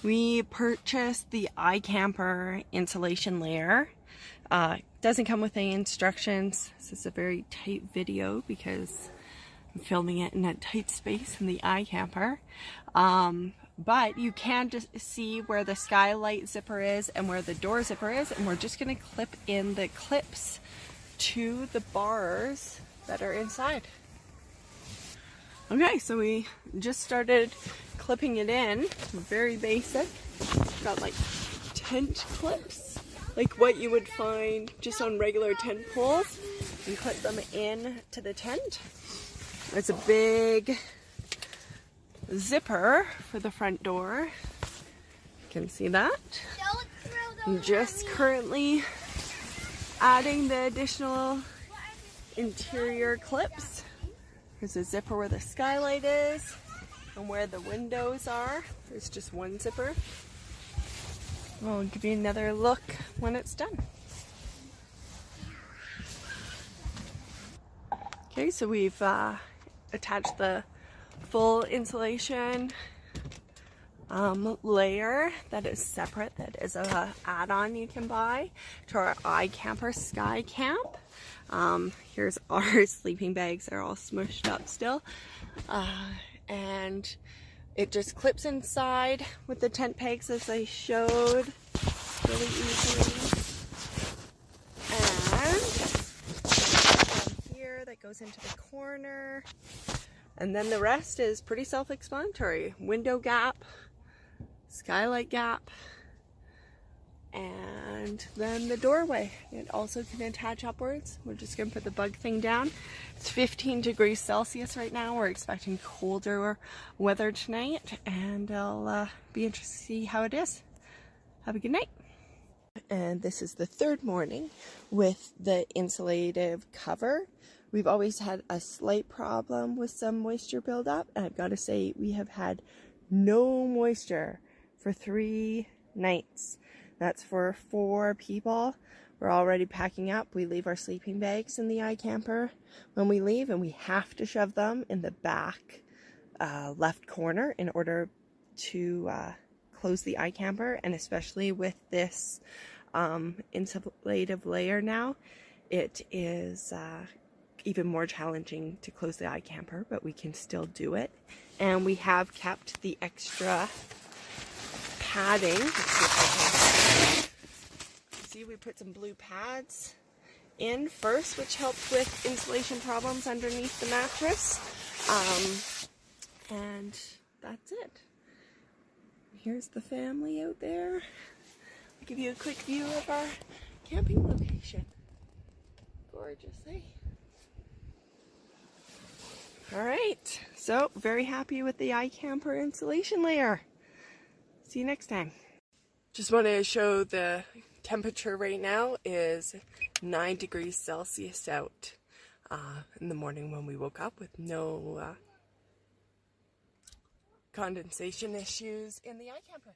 We purchased the iKamper insulation layer. Doesn't come with any instructions. This is a very tight video because I'm filming it in a tight space in the iKamper. But you can just see where the skylight zipper is and where the door zipper is, and we're just going to clip in the clips to the bars that are inside. Okay, so we just started clipping it in. Very basic. Got like tent clips, like what you would find just on regular tent poles, and clip them in to the tent. There's a big zipper for the front door. You can see that. I'm just currently adding the additional interior clips. There's a zipper where the skylight is and where the windows are. There's just one zipper. I'll give you another look when it's done. Okay, so we've attached the full insulation layer that is separate, that is a add-on you can buy to our iKamper Skycamp. Here's our sleeping bags. They're all smushed up still, and it just clips inside with the tent pegs as I showed really easily. And here that goes into the corner, and then the rest is pretty self-explanatory. Window gap, skylight gap, and then the doorway. It also can attach upwards. We're just going to put the bug thing down. It's 15 degrees Celsius right now. We're expecting colder weather tonight, and I'll be interested to see how it is. Have a good night. And this is the third morning with the insulative cover. We've always had a slight problem with some moisture buildup, and I've got to say we have had no moisture for 3 nights. That's for 4 people. We're already packing up. We leave our sleeping bags in the iKamper when we leave, and we have to shove them in the back left corner in order to close the iKamper. And especially with this insulative layer now, it is even more challenging to close the iKamper, but we can still do it. And we have kept the extra padding. See, we put some blue pads in first, which helped with insulation problems underneath the mattress. And that's it. Here's the family out there. I'll give you a quick view of our camping location. Gorgeous, eh? Alright, so very happy with the iKamper insulation layer. See you next time. Just wanted to show the temperature right now is 9 degrees Celsius out in the morning when we woke up, with no condensation issues in the iKamper.